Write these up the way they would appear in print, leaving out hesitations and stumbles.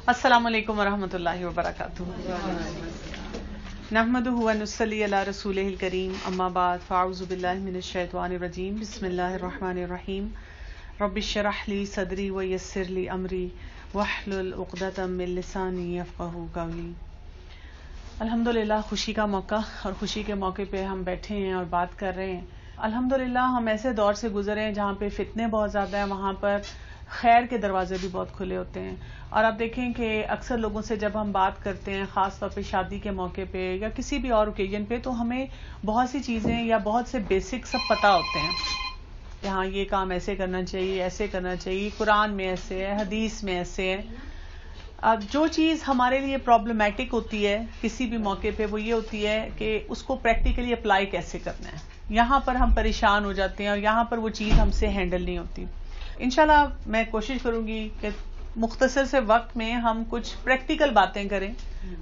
السلام علیکم ورحمۃ اللہ وبرکاتہ. نحمده ونصلی علی رسولہ الکریم، اما بعد فاعوذ باللہ من الشیطان الرجیم، بسم اللہ الرحمن الرحیم. رب اشرح لی صدری ویسر لی امری واحلل عقدۃ من لسانی یفقہوا قولی. الحمدللہ خوشی کا موقع، اور خوشی کے موقع پہ ہم بیٹھے ہیں اور بات کر رہے ہیں. الحمدللہ ہم ایسے دور سے گزرے ہیں جہاں پہ فتنے بہت زیادہ ہیں، وہاں پر خیر کے دروازے بھی بہت کھلے ہوتے ہیں. اور آپ دیکھیں کہ اکثر لوگوں سے جب ہم بات کرتے ہیں، خاص طور پہ شادی کے موقع پہ یا کسی بھی اور اوکیجن پہ، تو ہمیں بہت سی چیزیں یا بہت سے بیسک سب پتہ ہوتے ہیں کہ ہاں یہ کام ایسے کرنا چاہیے، ایسے کرنا چاہیے، قرآن میں ایسے ہے، حدیث میں ایسے ہے. اب جو چیز ہمارے لیے پرابلمیٹک ہوتی ہے کسی بھی موقع پہ، وہ یہ ہوتی ہے کہ اس کو پریکٹیکلی اپلائی کیسے کرنا ہے. یہاں پر ہم پریشان ہو جاتے ہیں اور یہاں پر وہ چیز ہم سے ہینڈل نہیں ہوتی. انشاءاللہ میں کوشش کروں گی کہ مختصر سے وقت میں ہم کچھ پریکٹیکل باتیں کریں،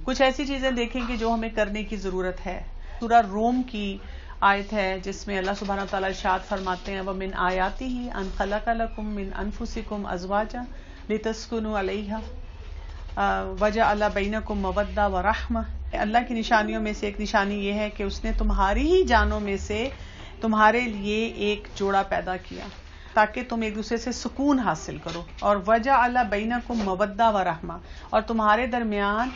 کچھ ایسی چیزیں دیکھیں کہ جو ہمیں کرنے کی ضرورت ہے. سورہ روم کی آیت ہے جس میں اللہ سبحانہ وتعالیٰ ارشاد فرماتے ہیں وَمِنْ آیَاتِهِ أَنْ خَلَقَ لَكُم مِّنْ أَنفُسِكُمْ أَزْوَاجًا لِتَسْكُنُوا عَلَيْهَا وَجَعَلَ بَيْنَكُم مَّوَدَّةً وَرَحْمَةً. اللہ کی نشانیوں میں سے ایک نشانی یہ ہے کہ اس نے تمہاری ہی جانوں میں سے تمہارے لیے ایک جوڑا پیدا کیا تاکہ تم ایک دوسرے سے سکون حاصل کرو. اور وَجَعَلَ بَيْنَكُم مَّوَدَّةً وَرَحْمَةً، اور تمہارے درمیان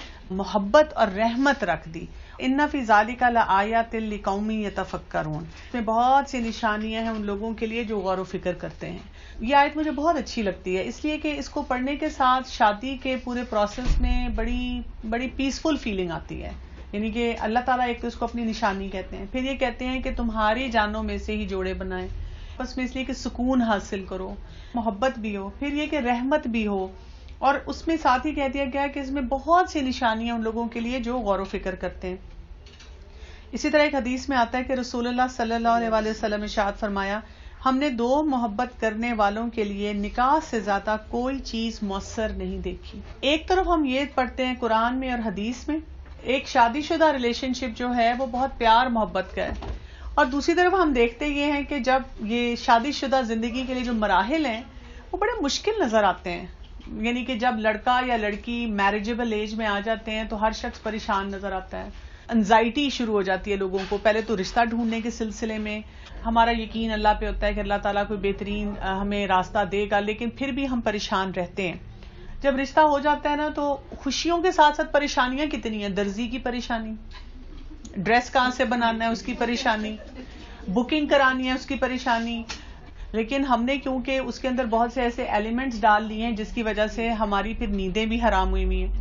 محبت اور رحمت رکھ دی. اِنَّ فِي ذَلِكَ لَآيَاتٍ لِقَوْمٍ يَتَفَكَّرُونَ. اس میں بہت سی نشانیاں ہیں ان لوگوں کے لیے جو غور و فکر کرتے ہیں. یہ آیت مجھے بہت اچھی لگتی ہے اس لیے کہ اس کو پڑھنے کے ساتھ شادی کے پورے پروسیس میں بڑی پیسفل فیلنگ آتی ہے. یعنی کہ اللہ تعالیٰ ایک تو اس کو اپنی نشانی کہتے ہیں، پھر یہ کہتے ہیں کہ تمہاری جانوں میں سے ہی جوڑے بنائیں، بس میں اس لیے کہ سکون حاصل کرو، محبت بھی ہو، پھر یہ کہ رحمت بھی ہو. اور اس میں ساتھ ہی کہہ دیا گیا کہ اس میں بہت سی نشانیاں ان لوگوں کے لیے جو غور و فکر کرتے ہیں. اسی طرح ایک حدیث میں آتا ہے کہ رسول اللہ صلی اللہ علیہ وآلہ وسلم نے ارشاد فرمایا ہم نے دو محبت کرنے والوں کے لیے نکاح سے زیادہ کوئی چیز مؤثر نہیں دیکھی. ایک طرف ہم یہ پڑھتے ہیں قرآن میں اور حدیث میں، ایک شادی شدہ ریلیشن شپ جو ہے وہ بہت پیار محبت کا ہے، اور دوسری طرف ہم دیکھتے یہ ہیں کہ جب یہ شادی شدہ زندگی کے لیے جو مراحل ہیں وہ بڑے مشکل نظر آتے ہیں. یعنی کہ جب لڑکا یا لڑکی میرجیبل ایج میں آ جاتے ہیں تو ہر شخص پریشان نظر آتا ہے. انزائٹی شروع ہو جاتی ہے لوگوں کو، پہلے تو رشتہ ڈھونڈنے کے سلسلے میں. ہمارا یقین اللہ پہ ہوتا ہے کہ اللہ تعالیٰ کوئی بہترین ہمیں راستہ دے گا، لیکن پھر بھی ہم پریشان رہتے ہیں. جب رشتہ ہو جاتا ہے نا تو خوشیوں کے ساتھ ساتھ پریشانیاں کتنی ہیں. درزی کی پریشانی، ڈریس کہاں سے بنانا ہے اس کی پریشانی، بکنگ کرانی ہے اس کی پریشانی. لیکن ہم نے کیونکہ اس کے اندر بہت سے ایسے ایلیمنٹس ڈال لیے ہیں جس کی وجہ سے ہماری پھر نیندیں بھی حرام ہوئی ہوئی ہیں.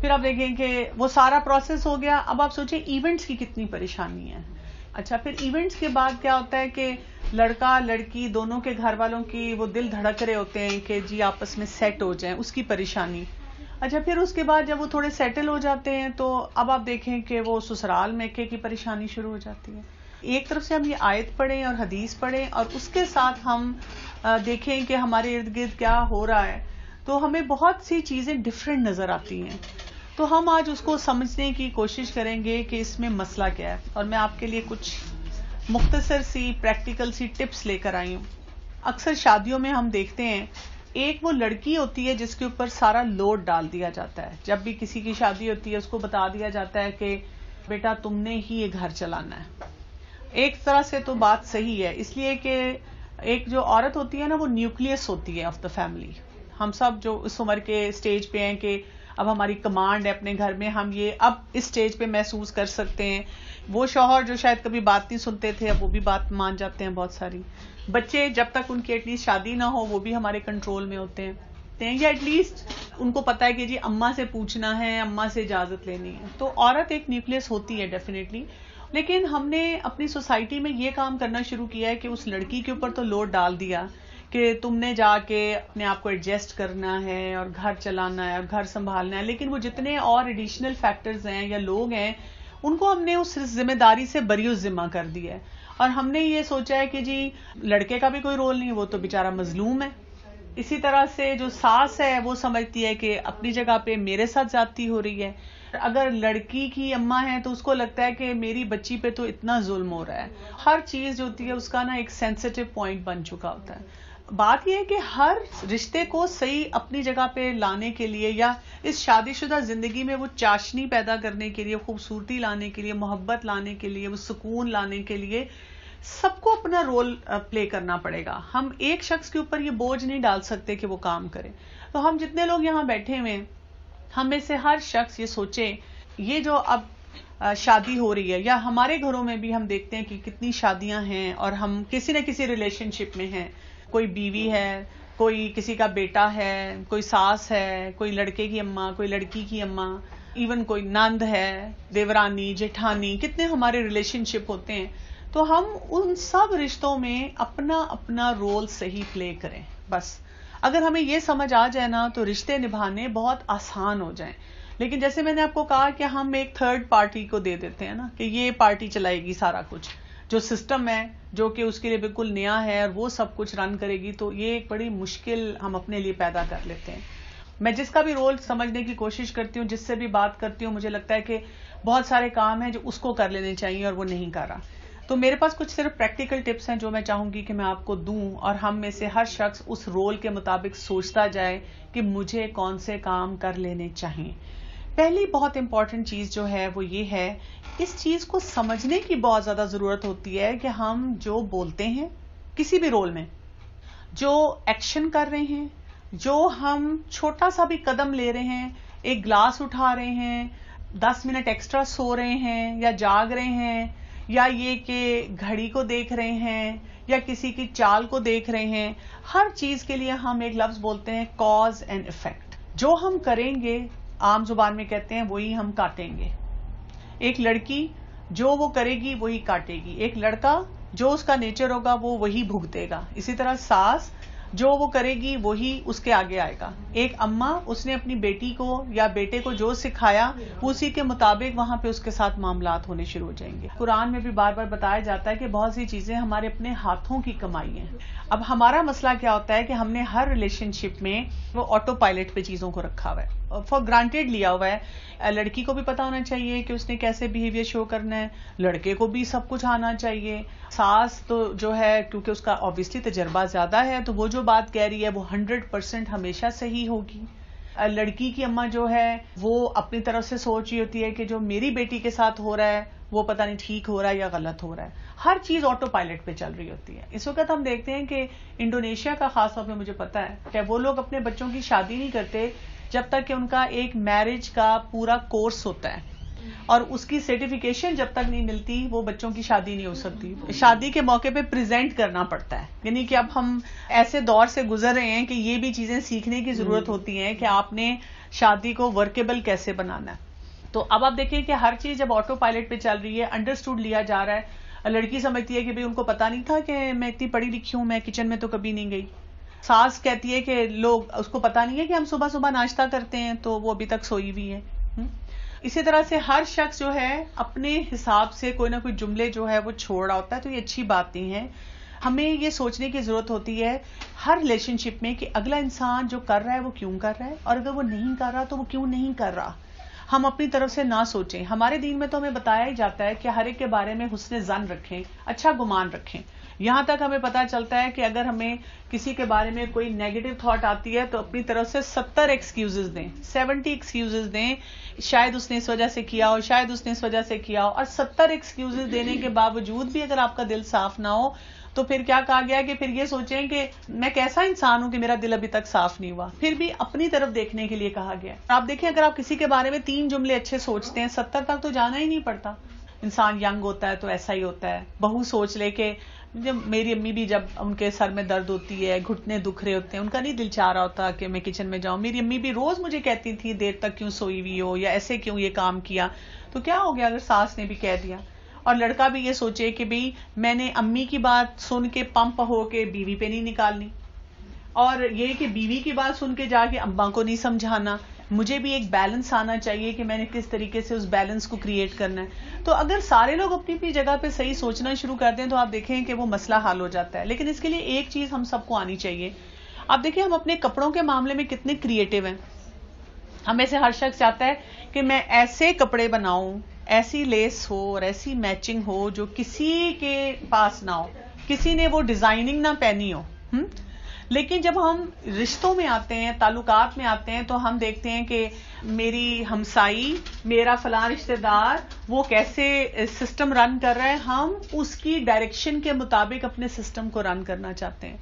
پھر آپ دیکھیں کہ وہ سارا پروسیس ہو گیا. اب آپ سوچیں ایونٹس کی کتنی پریشانی ہے. اچھا پھر ایونٹس کے بعد کیا ہوتا ہے کہ لڑکا لڑکی دونوں کے گھر والوں کی وہ دل دھڑک رہے ہوتے ہیں کہ جی آپس میں سیٹ ہو جائیں، اس کی پریشانی. اچھا پھر اس کے بعد جب وہ تھوڑے سیٹل ہو جاتے ہیں تو اب آپ دیکھیں کہ وہ سسرال میکے کی پریشانی شروع ہو جاتی ہے. ایک طرف سے ہم یہ آیت پڑھیں اور حدیث پڑھیں اور اس کے ساتھ ہم دیکھیں کہ ہمارے ارد گرد کیا ہو رہا ہے تو ہمیں بہت سی چیزیں ڈفرینٹ نظر آتی ہیں. تو ہم آج اس کو سمجھنے کی کوشش کریں گے کہ اس میں مسئلہ کیا ہے، اور میں آپ کے لیے کچھ مختصر سی پریکٹیکل سی ٹپس لے کر آئی ہوں. اکثر شادیوں میں ہم دیکھتے ہیں ایک وہ لڑکی ہوتی ہے جس کے اوپر سارا لوڈ ڈال دیا جاتا ہے. جب بھی کسی کی شادی ہوتی ہے اس کو بتا دیا جاتا ہے کہ بیٹا تم نے ہی یہ گھر چلانا ہے. ایک طرح سے تو بات صحیح ہے، اس لیے کہ ایک جو عورت ہوتی ہے نا وہ نیوکلیس ہوتی ہے آف دا فیملی. ہم سب جو اس عمر کے اسٹیج پہ ہیں کہ اب ہماری کمانڈ ہے اپنے گھر میں، ہم یہ اب اس اسٹیج پہ محسوس کر سکتے ہیں. وہ شوہر جو شاید کبھی بات نہیں سنتے تھے اب وہ بھی بات مان جاتے ہیں. بہت ساری بچے جب تک ان کی ایٹ لیسٹ شادی نہ ہو وہ بھی ہمارے کنٹرول میں ہوتے ہیں، یا ایٹ لیسٹ ان کو پتا ہے کہ جی اماں سے پوچھنا ہے، اماں سے اجازت لینی ہے. تو عورت ایک نیوکلیس ہوتی ہے ڈیفینیٹلی. لیکن ہم نے اپنی سوسائٹی میں یہ کام کرنا شروع کیا ہے کہ اس لڑکی کے اوپر تو لوڈ ڈال دیا کہ تم نے جا کے اپنے آپ کو ایڈجسٹ کرنا ہے اور گھر چلانا ہے اور گھر سنبھالنا ہے. لیکن وہ جتنے اور ایڈیشنل فیکٹرز ہیں یا لوگ ہیں ان کو ہم نے اس ذمہ داری سے بری الذمہ کر دیا ہے، اور ہم نے یہ سوچا ہے کہ جی لڑکے کا بھی کوئی رول نہیں، وہ تو بیچارہ مظلوم ہے. اسی طرح سے جو ساس ہے وہ سمجھتی ہے کہ اپنی جگہ پہ میرے ساتھ زیادتی ہو رہی ہے. اگر لڑکی کی اماں ہے تو اس کو لگتا ہے کہ میری بچی پہ تو اتنا ظلم ہو رہا ہے. ہر چیز جو ہوتی ہے اس کا نا ایک سینسیٹیو پوائنٹ بن چکا ہوتا ہے. بات یہ ہے کہ ہر رشتے کو صحیح اپنی جگہ پہ لانے کے لیے یا اس شادی شدہ زندگی میں وہ چاشنی پیدا کرنے کے لیے، خوبصورتی لانے کے لیے، محبت لانے کے لیے، وہ سکون لانے کے لیے سب کو اپنا رول پلے کرنا پڑے گا. ہم ایک شخص کے اوپر یہ بوجھ نہیں ڈال سکتے کہ وہ کام کرے. تو ہم جتنے لوگ یہاں بیٹھے ہوئے ہیں، ہم میں سے ہر شخص یہ سوچے، یہ جو اب شادی ہو رہی ہے، یا ہمارے گھروں میں بھی ہم دیکھتے ہیں کہ کتنی شادیاں ہیں اور ہم کسی نہ کسی ریلیشن شپ میں ہیں. کوئی بیوی ہے، کوئی کسی کا بیٹا ہے، کوئی ساس ہے، کوئی لڑکے کی اماں، کوئی لڑکی کی اماں، ایون کوئی نند ہے، دیورانی، جیٹھانی، کتنے ہمارے ریلیشن شپ ہوتے ہیں. تو ہم ان سب رشتوں میں اپنا اپنا رول صحیح پلے کریں. بس اگر ہمیں یہ سمجھ آ جائے نا تو رشتے نبھانے بہت آسان ہو جائیں. لیکن جیسے میں نے آپ کو کہا کہ ہم ایک تھرڈ پارٹی کو دے دیتے ہیں نا کہ یہ پارٹی چلائے گی سارا کچھ، جو سسٹم ہے جو کہ اس کے لیے بالکل نیا ہے اور وہ سب کچھ رن کرے گی، تو یہ ایک بڑی مشکل ہم اپنے لیے پیدا کر لیتے ہیں. میں جس کا بھی رول سمجھنے کی کوشش کرتی ہوں، جس سے بھی بات کرتی ہوں، مجھے لگتا ہے کہ بہت سارے کام ہیں جو اس کو کر لینے چاہیے اور وہ نہیں کر رہا. تو میرے پاس کچھ صرف پریکٹیکل ٹپس ہیں جو میں چاہوں گی کہ میں آپ کو دوں، اور ہم میں سے ہر شخص اس رول کے مطابق سوچتا جائے کہ مجھے کون سے کام کر لینے چاہیے. پہلی بہت امپورٹنٹ چیز جو ہے وہ یہ ہے، اس چیز کو سمجھنے کی بہت زیادہ ضرورت ہوتی ہے کہ ہم جو بولتے ہیں کسی بھی رول میں، جو ایکشن کر رہے ہیں، جو ہم چھوٹا سا بھی قدم لے رہے ہیں، ایک گلاس اٹھا رہے ہیں، 10 منٹ ایکسٹرا سو رہے ہیں یا جاگ رہے ہیں، یا یہ کہ گھڑی کو دیکھ رہے ہیں یا کسی کی چال کو دیکھ رہے ہیں، ہر چیز کے لیے ہم ایک لفظ بولتے ہیں کاز اینڈ ایفیکٹ. جو ہم کریں گے، عام زبان میں کہتے ہیں، وہی ہم کاٹیں گے. ایک لڑکی جو وہ کرے گی وہی کاٹے گی، ایک لڑکا جو اس کا نیچر ہوگا وہ وہی بھگتے گا. اسی طرح ساس جو وہ کرے گی وہی اس کے آگے آئے گا. ایک اماں، اس نے اپنی بیٹی کو یا بیٹے کو جو سکھایا وہ اسی کے مطابق وہاں پہ اس کے ساتھ معاملات ہونے شروع ہو جائیں گے. قرآن میں بھی بار بار بتایا جاتا ہے کہ بہت سی چیزیں ہمارے اپنے ہاتھوں کی کمائی ہیں. اب ہمارا مسئلہ کیا ہوتا ہے کہ ہم نے ہر ریلیشن شپ میں وہ آٹو پائلٹ پہ چیزوں کو رکھا ہوا ہے، فار گرانٹیڈ لیا ہوا ہے. لڑکی کو بھی پتا ہونا چاہیے کہ اس نے کیسے بیہیویئر شو کرنا ہے، لڑکے کو بھی سب کچھ آنا چاہیے. ساس تو جو ہے کیونکہ اس کا obviously تجربہ زیادہ ہے تو وہ جو بات کہہ رہی ہے وہ 100% ہمیشہ صحیح ہوگی. لڑکی کی اماں جو ہے وہ اپنی طرف سے سوچ رہی ہوتی ہے کہ جو میری بیٹی کے ساتھ ہو رہا ہے وہ پتہ نہیں ٹھیک ہو رہا ہے یا غلط ہو رہا ہے. ہر چیز آٹو پائلٹ پہ چل رہی ہوتی ہے. اس وقت ہم دیکھتے ہیں کہ انڈونیشیا کا خاص طور پہ مجھے پتا ہے کہ وہ لوگ اپنے بچوں کی شادی نہیں کرتے جب تک کہ ان کا ایک میرج کا پورا کورس ہوتا ہے اور اس کی سرٹیفکیشن جب تک نہیں ملتی وہ بچوں کی شادی نہیں ہو سکتی. شادی کے موقع پہ پریزنٹ کرنا پڑتا ہے. یعنی کہ اب ہم ایسے دور سے گزر رہے ہیں کہ یہ بھی چیزیں سیکھنے کی ضرورت ہوتی ہے کہ آپ نے شادی کو ورکیبل کیسے بنانا ہے. تو اب آپ دیکھیں کہ ہر چیز جب آٹو پائلٹ پہ چل رہی ہے، انڈرسٹوڈ لیا جا رہا ہے. لڑکی سمجھتی ہے کہ بھئی ان کو پتا نہیں تھا کہ میں اتنی پڑھی لکھی ہوں، میں کچن میں تو کبھی نہیں گئی. ساس کہتی ہے کہ لوگ اس کو پتا نہیں ہے کہ ہم صبح صبح ناشتہ کرتے ہیں تو وہ ابھی تک سوئی ہوئی ہے. اسی طرح سے ہر شخص جو ہے اپنے حساب سے کوئی نہ کوئی جملے جو ہے وہ چھوڑ رہا ہوتا ہے. تو یہ اچھی بات نہیں ہے. ہمیں یہ سوچنے کی ضرورت ہوتی ہے ہر ریلیشن شپ میں کہ اگلا انسان جو کر رہا ہے وہ کیوں کر رہا ہے، اور اگر وہ نہیں کر رہا تو وہ کیوں نہیں کر رہا. ہم اپنی طرف سے نہ سوچیں. ہمارے دین میں تو ہمیں بتایا ہی جاتا ہے کہ ہر ایک کے بارے میں حسن ظن رکھیں، اچھا گمان رکھیں. یہاں تک ہمیں پتا چلتا ہے کہ اگر ہمیں کسی کے بارے میں کوئی نیگیٹو تھاٹ آتی ہے تو اپنی طرف سے 70 ایکسکیوزز دیں، 70 ایکسکیوزز دیں. شاید اس نے اس وجہ سے کیا ہو، شاید اس نے اس وجہ سے کیا ہو، اور 70 ایکسکیوزز دینے کے باوجود بھی اگر آپ کا دل صاف نہ ہو تو پھر کیا کہا گیا کہ پھر یہ سوچیں کہ میں کیسا انسان ہوں کہ میرا دل ابھی تک صاف نہیں ہوا. پھر بھی اپنی طرف دیکھنے کے لیے کہا گیا. آپ دیکھیں اگر آپ کسی کے بارے میں 3 جملے اچھے سوچتے ہیں، 70 تک تو جانا ہی نہیں پڑتا. انسان ینگ ہوتا ہے تو ایسا ہی ہوتا ہے. بہو سوچ لے کہ جب میری امی بھی جب ان کے سر میں درد ہوتی ہے، گھٹنے دکھ رہے ہوتے ہیں، ان کا نہیں دل چاہ رہا ہوتا کہ میں کچن میں جاؤں. میری امی بھی روز مجھے کہتی تھی دیر تک کیوں سوئی ہوئی ہو، یا ایسے کیوں یہ کام کیا. تو کیا ہو گیا اگر ساس نے بھی کہہ دیا. اور لڑکا بھی یہ سوچے کہ بھئی میں نے امی کی بات سن کے پمپ ہو کے بیوی پہ نہیں نکالنی، اور یہ کہ بیوی کی بات سن کے جا کے اماں کو نہیں سمجھانا. مجھے بھی ایک بیلنس آنا چاہیے کہ میں نے کس طریقے سے اس بیلنس کو کریٹ کرنا ہے. تو اگر سارے لوگ اپنی اپنی جگہ پہ صحیح سوچنا شروع کر دیں تو آپ دیکھیں کہ وہ مسئلہ حل ہو جاتا ہے. لیکن اس کے لیے ایک چیز ہم سب کو آنی چاہیے. آپ دیکھیں ہم اپنے کپڑوں کے معاملے میں کتنے کریٹو ہیں. ہمیں سے ہر شخص چاہتا ہے کہ میں ایسے کپڑے بناؤں، ایسی لیس ہو اور ایسی میچنگ ہو جو کسی کے پاس نہ ہو، کسی نے وہ ڈیزائننگ نہ پہنی ہو. لیکن جب ہم رشتوں میں آتے ہیں، تعلقات میں آتے ہیں، تو ہم دیکھتے ہیں کہ میری ہمسائی، میرا فلاں رشتہ دار وہ کیسے سسٹم رن کر رہا ہے، ہم اس کی ڈائریکشن کے مطابق اپنے سسٹم کو رن کرنا چاہتے ہیں.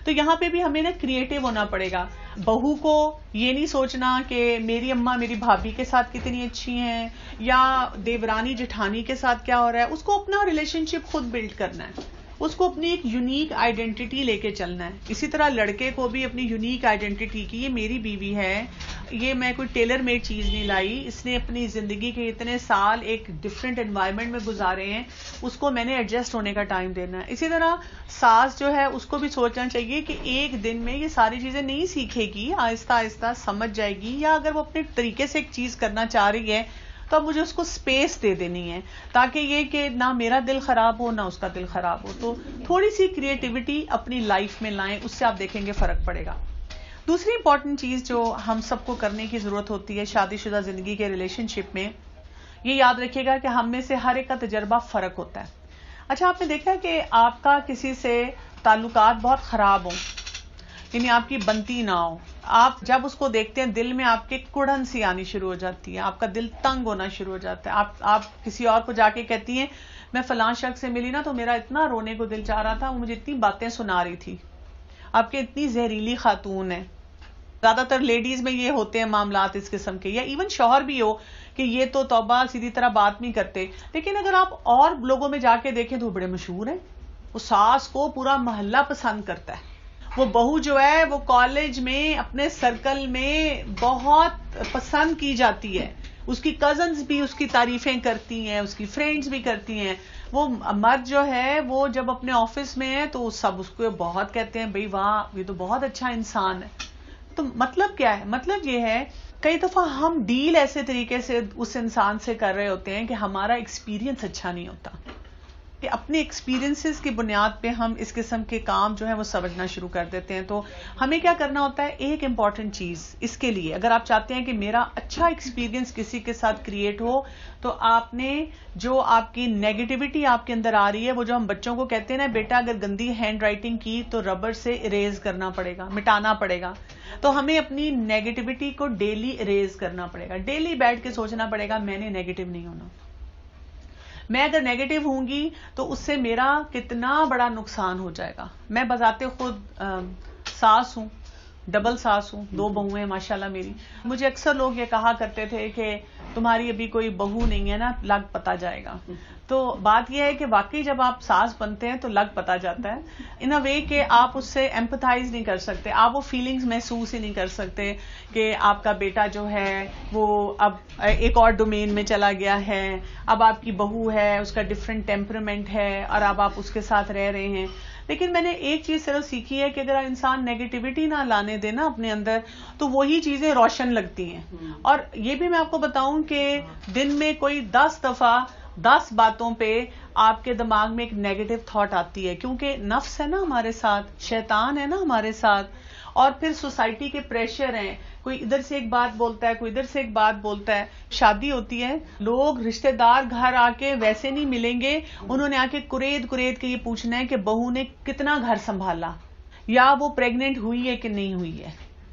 تو یہاں پہ بھی ہمیں نا کریٹو ہونا پڑے گا. بہو کو یہ نہیں سوچنا کہ میری اماں میری بھابھی کے ساتھ کتنی اچھی ہیں یا دیورانی جٹھانی کے ساتھ کیا ہو رہا ہے. اس کو اپنا ریلیشن شپ خود بلڈ کرنا ہے، اس کو اپنی ایک یونیک آئیڈینٹی لے کے چلنا ہے. اسی طرح لڑکے کو بھی اپنی یونیک آئیڈینٹی کی، یہ میری بیوی ہے، یہ میں کوئی ٹیلر میڈ چیز نہیں لائی، اس نے اپنی زندگی کے اتنے سال ایک ڈفرینٹ انوائرمنٹ میں گزارے ہیں، اس کو میں نے ایڈجسٹ ہونے کا ٹائم دینا ہے. اسی طرح ساس جو ہے اس کو بھی سوچنا چاہیے کہ ایک دن میں یہ ساری چیزیں نہیں سیکھے گی، آہستہ آہستہ سمجھ جائے گی، یا اگر وہ اپنے طریقے سے ایک چیز کرنا چاہ رہی ہے تو اب مجھے اس کو سپیس دے دینی ہے، تاکہ یہ کہ نہ میرا دل خراب ہو نہ اس کا دل خراب ہو. تو تھوڑی سی کریٹیوٹی اپنی لائف میں لائیں، اس سے آپ دیکھیں گے فرق پڑے گا. دوسری امپورٹنٹ چیز جو ہم سب کو کرنے کی ضرورت ہوتی ہے شادی شدہ زندگی کے ریلیشن شپ میں، یہ یاد رکھیے گا کہ ہم میں سے ہر ایک کا تجربہ فرق ہوتا ہے. اچھا، آپ نے دیکھا کہ آپ کا کسی سے تعلقات بہت خراب ہوں، یعنی آپ کی بنتی نہ ہو، آپ جب اس کو دیکھتے ہیں دل میں آپ کے کڑن سی آنی شروع ہو جاتی ہے، آپ کا دل تنگ ہونا شروع ہو جاتا ہے. آپ کسی اور کو جا کے کہتی ہیں میں فلاں شخص سے ملی نا تو میرا اتنا رونے کو دل چاہ رہا تھا، وہ مجھے اتنی باتیں سنا رہی تھی. آپ کے اتنی زہریلی خاتون ہیں. زیادہ تر لیڈیز میں یہ ہوتے ہیں معاملات اس قسم کے، یا ایون شوہر بھی ہو کہ یہ تو توبہ سیدھی طرح بات نہیں کرتے. لیکن اگر آپ اور لوگوں میں جا کے دیکھیں تو وہ بڑے مشہور ہیں. وہ ساس کو پورا محلہ پسند کرتا ہے، وہ بہو جو ہے وہ کالج میں اپنے سرکل میں بہت پسند کی جاتی ہے، اس کی کزنز بھی اس کی تعریفیں کرتی ہیں، اس کی فرینڈز بھی کرتی ہیں. وہ مرد جو ہے وہ جب اپنے آفس میں ہے تو سب اس کو بہت کہتے ہیں بھئی واہ یہ تو بہت اچھا انسان ہے. تو مطلب کیا ہے؟ مطلب یہ ہے کئی دفعہ ہم ڈیل ایسے طریقے سے اس انسان سے کر رہے ہوتے ہیں کہ ہمارا ایکسپیرینس اچھا نہیں ہوتا، کہ اپنے ایکسپیرینسز کی بنیاد پہ ہم اس قسم کے کام جو ہے وہ سمجھنا شروع کر دیتے ہیں. تو ہمیں کیا کرنا ہوتا ہے؟ ایک امپورٹنٹ چیز اس کے لیے، اگر آپ چاہتے ہیں کہ میرا اچھا ایکسپیرینس کسی کے ساتھ کریٹ ہو، تو آپ نے جو آپ کی نیگیٹیوٹی آپ کے اندر آ رہی ہے، وہ جو ہم بچوں کو کہتے ہیں نا بیٹا اگر گندی ہینڈ رائٹنگ کی تو ربر سے اریز کرنا پڑے گا، مٹانا پڑے گا. تو ہمیں اپنی نیگیٹیوٹی کو ڈیلی اریز کرنا پڑے گا، ڈیلی بیٹھ کے سوچنا پڑے گا میں نے نیگیٹو نہیں ہونا. میں اگر نیگیٹو ہوں گی تو اس سے میرا کتنا بڑا نقصان ہو جائے گا. میں بذات خود ساس ہوں، ڈبل ساس ہوں، 2 بہویں ہیں ماشاءاللہ میری. مجھے اکثر لوگ یہ کہا کرتے تھے کہ تمہاری ابھی کوئی بہو نہیں ہے نا، لگ پتا جائے گا. تو بات یہ ہے کہ واقعی جب آپ ساس بنتے ہیں تو لگ پتا جاتا ہے ان اے وے کہ آپ اس سے ایمپتھائز نہیں کر سکتے، آپ وہ فیلنگز محسوس ہی نہیں کر سکتے کہ آپ کا بیٹا جو ہے وہ اب ایک اور ڈومین میں چلا گیا ہے، اب آپ کی بہو ہے، اس کا ڈفرینٹ ٹیمپرمنٹ ہے اور اب آپ اس کے ساتھ رہ رہے ہیں. لیکن میں نے ایک چیز صرف سیکھی ہے کہ اگر انسان نیگیٹیوٹی نہ لانے دے نا اپنے اندر تو وہی چیزیں روشن لگتی ہیں. اور یہ بھی میں آپ کو بتاؤں کہ دن میں کوئی 10 دفعہ 10 باتوں پہ آپ کے دماغ میں ایک نیگیٹو تھاٹ آتی ہے، کیونکہ نفس ہے نا ہمارے ساتھ، شیطان ہے نا ہمارے ساتھ، اور پھر سوسائٹی کے پریشر ہیں، کوئی ادھر سے ایک بات بولتا ہے، کوئی ادھر سے ایک بات بولتا ہے. شادی ہوتی ہے، لوگ رشتہ دار گھر آ کے ویسے نہیں ملیں گے، انہوں نے آ کے کرید کے یہ پوچھنا ہے کہ بہو نے کتنا گھر سنبھالا، یا وہ پریگننٹ ہوئی ہے کہ نہیں ہوئی ہے.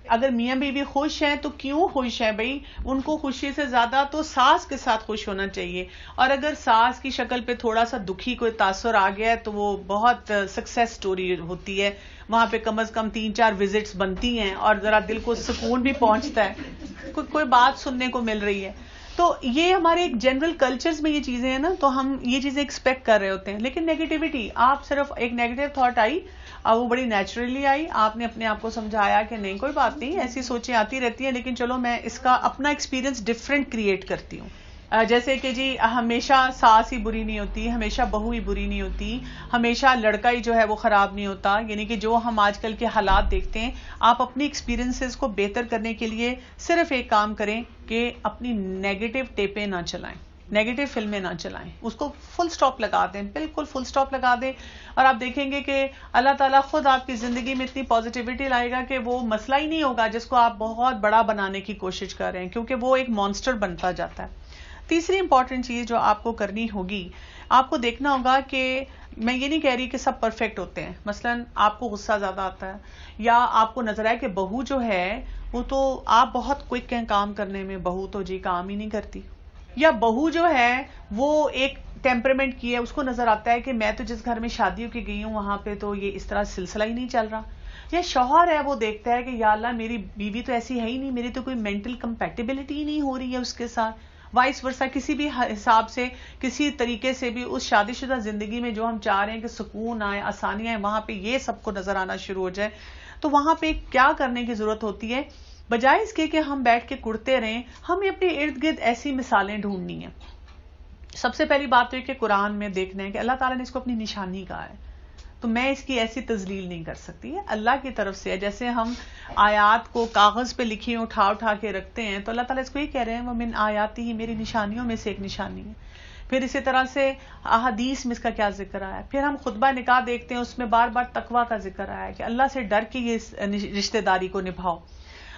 اگر میاں بیوی خوش ہیں تو کیوں خوش ہیں بھائی؟ ان کو خوشی سے زیادہ تو ساس کے ساتھ خوش ہونا چاہیے. اور اگر ساس کی شکل پہ تھوڑا سا دکھی کوئی تاثر آ گیا ہے تو وہ بہت سکسیس سٹوری ہوتی ہے، وہاں پہ کم از کم 3-4 وزٹس بنتی ہیں اور ذرا دل کو سکون بھی پہنچتا ہے، کوئی بات سننے کو مل رہی ہے. تو یہ ہمارے ایک جنرل کلچرز میں یہ چیزیں ہیں نا، تو ہم یہ چیزیں ایکسپیکٹ کر رہے ہوتے ہیں. لیکن نیگیٹیوٹی، آپ صرف ایک نیگیٹو تھاٹ آئی اور وہ بڑی نیچرلی آئی، آپ نے اپنے آپ کو سمجھایا کہ نہیں کوئی بات نہیں، ایسی سوچیں آتی رہتی ہیں، لیکن چلو میں اس کا اپنا ایکسپیرینس ڈفرینٹ کریٹ کرتی ہوں. جیسے کہ جی ہمیشہ ساس ہی بری نہیں ہوتی، ہمیشہ بہو ہی بری نہیں ہوتی، ہمیشہ لڑکا ہی جو ہے وہ خراب نہیں ہوتا. یعنی کہ جو ہم آج کل کے حالات دیکھتے ہیں، آپ اپنی ایکسپیرینسز کو بہتر کرنے کے لیے صرف ایک کام کریں کہ اپنی نیگیٹو ٹیپیں نہ چلائیں، نیگیٹو فلمیں نہ چلائیں، اس کو فل سٹاپ لگا دیں، بالکل فل سٹاپ لگا دیں. اور آپ دیکھیں گے کہ اللہ تعالیٰ خود آپ کی زندگی میں اتنی پازیٹیوٹی لائے گا کہ وہ مسئلہ ہی نہیں ہوگا جس کو آپ بہت بڑا بنانے کی کوشش کر رہے ہیں، کیونکہ وہ ایک مانسٹر بنتا جاتا ہے. تیسری امپورٹنٹ چیز جو آپ کو کرنی ہوگی، آپ کو دیکھنا ہوگا کہ میں یہ نہیں کہہ رہی کہ سب پرفیکٹ ہوتے ہیں. مثلا آپ کو غصہ زیادہ آتا ہے، یا آپ کو نظر آئے کہ بہو جو ہے وہ تو آپ بہت کوئک ہیں کام کرنے میں، بہو تو جی کام ہی نہیں کرتی، یا بہو جو ہے وہ ایک ٹیمپرمنٹ کی ہے، اس کو نظر آتا ہے کہ میں تو جس گھر میں شادیوں کی گئی ہوں وہاں پہ تو یہ اس طرح سلسلہ ہی نہیں چل رہا. یا شوہر ہے وہ دیکھتا ہے کہ یا اللہ میری بیوی تو ایسی ہے ہی نہیں، میری تو کوئی مینٹل کمپیٹیبلٹی ہی نہیں ہو رہی ہے اس کے ساتھ. وائس ورسا کسی بھی حساب سے کسی طریقے سے بھی اس شادی شدہ زندگی میں جو ہم چاہ رہے ہیں کہ سکون آئے، آسانیاں آئیں، وہاں پہ یہ سب کو نظر آنا شروع ہو جائے، تو وہاں پہ کیا کرنے کی ضرورت ہوتی ہے؟ بجائے اس کے کہ ہم بیٹھ کے کڑتے رہیں، ہمیں اپنے ارد گرد ایسی مثالیں ڈھونڈنی ہیں. سب سے پہلی بات تو یہ کہ قرآن میں دیکھنا ہے کہ اللہ تعالیٰ نے اس کو اپنی نشانی کہا ہے، تو میں اس کی ایسی تذلیل نہیں کر سکتی. ہے اللہ کی طرف سے ہے. جیسے ہم آیات کو کاغذ پہ لکھی اٹھا کے رکھتے ہیں، تو اللہ تعالیٰ اس کو یہ کہہ رہے ہیں وہ من آیاتی ہی، میری نشانیوں میں سے ایک نشانی ہے. پھر اسی طرح سے احادیث میں اس کا کیا ذکر آیا. پھر ہم خطبہ نکاح دیکھتے ہیں، اس میں بار بار تقویٰ کا ذکر آیا ہے کہ اللہ سے ڈر کے یہ رشتہ داری کو نبھاؤ.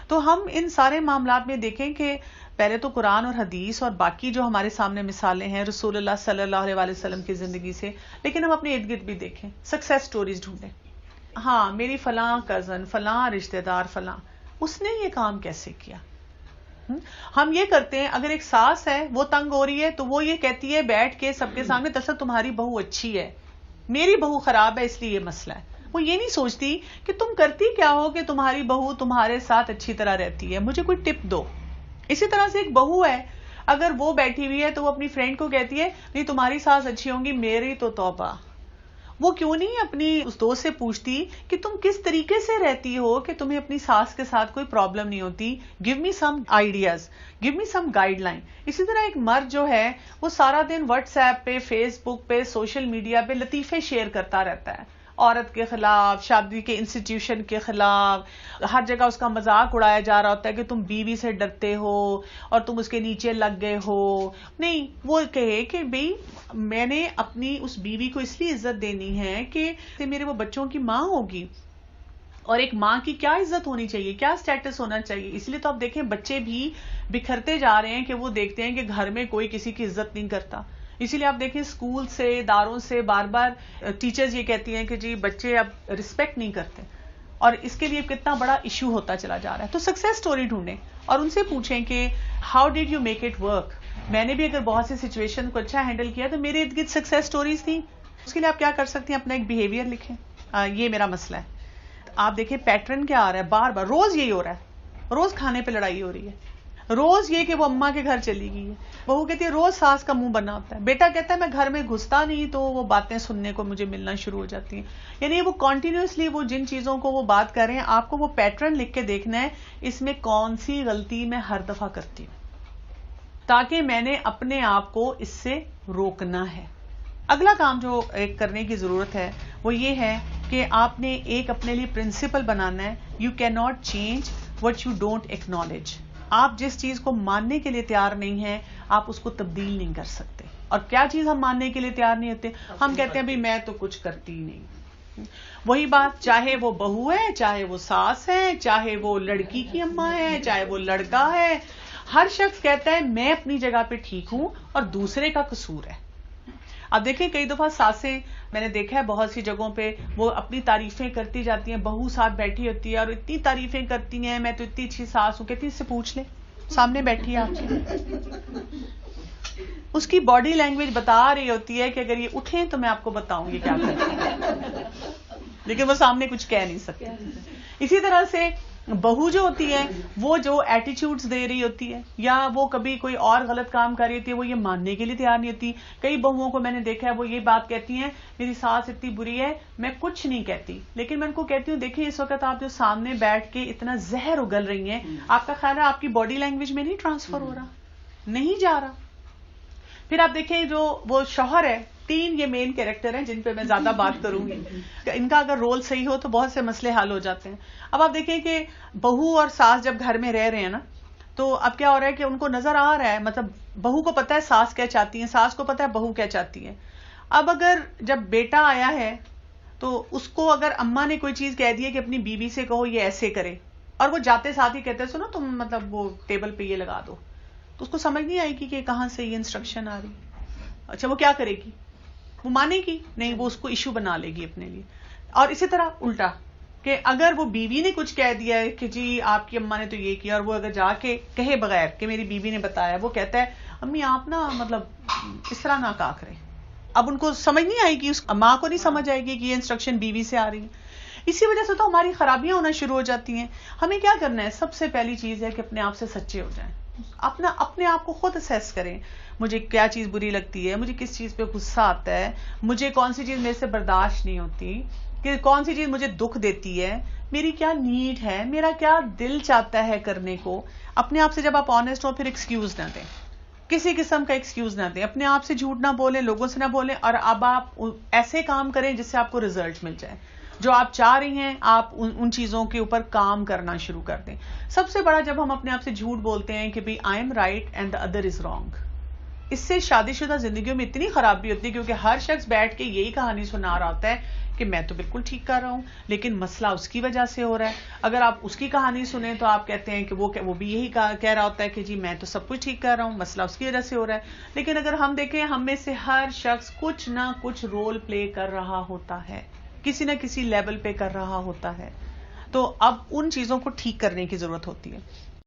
تو ہم ان سارے معاملات میں دیکھیں کہ پہلے تو قرآن اور حدیث اور باقی جو ہمارے سامنے مثالیں ہیں رسول اللہ صلی اللہ علیہ وسلم کی زندگی سے، لیکن ہم اپنے ارد گرد بھی دیکھیں، سکسیس سٹوریز ڈھونڈیں. ہاں میری فلاں کزن، فلاں رشتہ دار، فلاں اس نے یہ کام کیسے کیا. ہم یہ کرتے ہیں، اگر ایک ساس ہے وہ تنگ ہو رہی ہے تو وہ یہ کہتی ہے بیٹھ کے سب کے سامنے، دراصل تمہاری بہو اچھی ہے، میری بہو خراب ہے اس لیے یہ مسئلہ ہے. وہ یہ نہیں سوچتی کہ تم کرتی کیا ہو کہ تمہاری بہو تمہارے ساتھ اچھی طرح رہتی ہے، مجھے کوئی ٹپ دو. اسی طرح سے ایک بہو ہے، اگر وہ بیٹھی ہوئی ہے تو وہ اپنی فرینڈ کو کہتی ہے نہیں تمہاری ساس اچھی ہوں گی، میری تو توبہ. وہ کیوں نہیں اپنی اس دوست سے پوچھتی کہ تم کس طریقے سے رہتی ہو کہ تمہیں اپنی ساس کے ساتھ کوئی پرابلم نہیں ہوتی. گیو می سم آئیڈیاز، گیو می سم گائیڈ لائن. اسی طرح ایک مرد جو ہے وہ سارا دن واٹس ایپ پہ، فیس بک پہ، سوشل میڈیا پہ لطیفے شیئر کرتا رہتا ہے، عورت کے خلاف، شادی کے انسٹیٹیوشن کے خلاف، ہر جگہ اس کا مذاق اڑایا جا رہا ہوتا ہے کہ تم بیوی سے ڈرتے ہو اور تم اس کے نیچے لگ گئے ہو. نہیں، وہ کہے کہ بھئی میں نے اپنی اس بیوی کو اس لیے عزت دینی ہے کہ میرے وہ بچوں کی ماں ہوگی، اور ایک ماں کی کیا عزت ہونی چاہیے، کیا سٹیٹس ہونا چاہیے. اس لیے تو آپ دیکھیں بچے بھی بکھرتے جا رہے ہیں کہ وہ دیکھتے ہیں کہ گھر میں کوئی کسی کی عزت نہیں کرتا. اسی لیے آپ دیکھیں اسکول سے، اداروں سے بار بار ٹیچرز یہ کہتی ہیں کہ جی بچے اب رسپیکٹ نہیں کرتے، اور اس کے لیے کتنا بڑا ایشو ہوتا چلا جا رہا ہے. تو سکسیس سٹوری ڈھونڈیں اور ان سے پوچھیں کہ how did you make it work. میں نے بھی اگر بہت سی سچویشن کو اچھا ہینڈل کیا تو میرے ارد گرد سکسیس سٹوریز تھیں. اس کے لیے آپ کیا کر سکتی ہیں، اپنا ایک بیہیویئر لکھیں. یہ میرا مسئلہ ہے. آپ دیکھیں پیٹرن کیا آ رہا ہے، بار بار روز یہی ہو رہا ہے، روز کھانے پہ لڑائی ہو رہی ہے، روز یہ کہ وہ اماں کے گھر چلی گئی ہے، بہو کہتی ہے روز ساس کا منہ بنا ہوتا ہے، بیٹا کہتا ہے میں گھر میں گھستا نہیں تو وہ باتیں سننے کو مجھے ملنا شروع ہو جاتی ہیں. یعنی وہ کنٹینیوسلی وہ جن چیزوں کو وہ بات کر رہے ہیں، آپ کو وہ پیٹرن لکھ کے دیکھنا ہے اس میں کون سی غلطی میں ہر دفعہ کرتی ہوں، تاکہ میں نے اپنے آپ کو اس سے روکنا ہے. اگلا کام جو ایک کرنے کی ضرورت ہے وہ یہ ہے کہ آپ نے ایک اپنے لیے پرنسپل بنانا ہے. You can not change what you don't acknowledge. آپ جس چیز کو ماننے کے لیے تیار نہیں ہیں آپ اس کو تبدیل نہیں کر سکتے. اور کیا چیز ہم ماننے کے لیے تیار نہیں ہوتے؟ ہم کہتے ہیں بھی میں تو کچھ کرتی نہیں. وہی بات، چاہے وہ بہو ہے، چاہے وہ ساس ہے، چاہے وہ لڑکی کی اماں ہے، چاہے وہ لڑکا ہے، ہر شخص کہتا ہے میں اپنی جگہ پہ ٹھیک ہوں اور دوسرے کا قصور ہے. اب دیکھیں کئی دفعہ ساسیں، میں نے دیکھا ہے بہت سی جگہوں پہ وہ اپنی تعریفیں کرتی جاتی ہیں، بہو ساتھ بیٹھی ہوتی ہے اور اتنی تعریفیں کرتی ہیں میں تو اتنی اچھی ساس ہوں. کہتی اس سے پوچھ لیں، سامنے بیٹھی ہے آپ کی، اس کی باڈی لینگویج بتا رہی ہوتی ہے کہ اگر یہ اٹھیں تو میں آپ کو بتاؤں گی کیا کرتی ہے، لیکن وہ سامنے کچھ کہہ نہیں سکتی. اسی طرح سے بہو جو ہوتی ہے وہ جو ایٹیچیوڈز دے رہی ہوتی ہے یا وہ کبھی کوئی اور غلط کام کر رہی ہوتی ہے وہ یہ ماننے کے لیے تیار نہیں ہوتی. کئی بہوؤں کو میں نے دیکھا ہے وہ یہ بات کہتی ہیں میری ساس اتنی بری ہے میں کچھ نہیں کہتی، لیکن میں ان کو کہتی ہوں دیکھیں اس وقت آپ جو سامنے بیٹھ کے اتنا زہر اگل رہی ہیں، آپ کا خیال ہے آپ کی باڈی لینگویج میں نہیں ٹرانسفر ہو رہا، نہیں جا رہا. پھر آپ دیکھیں جو وہ شوہر ہے، 3 یہ مین کیریکٹر ہیں جن پہ میں زیادہ بات کروں گی، ان کا اگر رول صحیح ہو تو بہت سے مسئلے حل ہو جاتے ہیں. اب آپ دیکھیں کہ بہو اور ساس جب گھر میں رہ رہے ہیں نا، تو اب کیا ہو رہا ہے کہ ان کو نظر آ رہا ہے، مطلب بہو کو پتا ہے ساس کیا چاہتی ہے، ساس کو پتا ہے بہو کیا چاہتی ہے. اب اگر جب بیٹا آیا ہے تو اس کو اگر اماں نے کوئی چیز کہہ دی ہے کہ اپنی بیوی سے کہو یہ ایسے کرے، اور وہ جاتے ساتھ ہی کہتے ہیں سنو تم مطلب وہ ٹیبل پہ یہ لگا دو، تو اس کو سمجھ نہیں آئے گی کہ کہاں سے یہ انسٹرکشن آ رہی. اچھا وہ کیا کرے گی؟ وہ مانے گی نہیں، وہ اس کو ایشو بنا لے گی اپنے لیے. اور اسی طرح الٹا کہ اگر وہ بیوی نے کچھ کہہ دیا ہے کہ جی آپ کی اماں نے تو یہ کیا، اور وہ اگر جا کے کہے بغیر کہ میری بیوی نے بتایا، وہ کہتا ہے امی آپ نا مطلب اس طرح نہ کہا کریں. اب ان کو سمجھ نہیں آئے گی، اس ماں کو نہیں سمجھ آئے گی کہ یہ انسٹرکشن بیوی سے آ رہی ہے. اسی وجہ سے تو ہماری خرابیاں ہونا شروع ہو جاتی ہیں. ہمیں کیا کرنا ہے؟ سب سے پہلی چیز ہے کہ اپنے آپ سے سچے ہو جائیں. اپنے آپ کو خود اسیس کریں. مجھے کیا چیز بری لگتی ہے، مجھے کس چیز پہ غصہ آتا ہے، مجھے کون سی چیز میرے سے برداشت نہیں ہوتی، کہ کون سی چیز مجھے دکھ دیتی ہے، میری کیا نیڈ ہے، میرا کیا دل چاہتا ہے کرنے کو. اپنے آپ سے جب آپ آنےسٹ ہو، پھر ایکسکیوز نہ دیں، کسی قسم کا ایکسکیوز نہ دیں. اپنے آپ سے جھوٹ نہ بولیں، لوگوں سے نہ بولیں، اور اب آپ ایسے کام کریں جس سے آپ کو ریزلٹ مل جائے. جو آپ چاہ رہی ہیں آپ ان چیزوں کے اوپر کام کرنا شروع کر دیں. سب سے بڑا جب ہم اپنے آپ سے جھوٹ بولتے ہیں کہ بھئی I am right and the other is wrong, اس سے شادی شدہ زندگیوں میں اتنی خرابی ہوتی ہے، کیونکہ ہر شخص بیٹھ کے یہی کہانی سنا رہا ہوتا ہے کہ میں تو بالکل ٹھیک کر رہا ہوں، لیکن مسئلہ اس کی وجہ سے ہو رہا ہے. اگر آپ اس کی کہانی سنیں تو آپ کہتے ہیں کہ وہ بھی یہی کہہ رہا ہوتا ہے کہ جی میں تو سب کچھ ٹھیک کر رہا ہوں، مسئلہ اس کی وجہ سے ہو رہا ہے. لیکن اگر ہم دیکھیں، ہم میں سے ہر شخص کچھ نہ کچھ رول پلے کر رہا ہوتا ہے، کسی نہ کسی لیول پہ کر رہا ہوتا ہے. تو اب ان چیزوں کو ٹھیک کرنے کی ضرورت ہوتی ہے.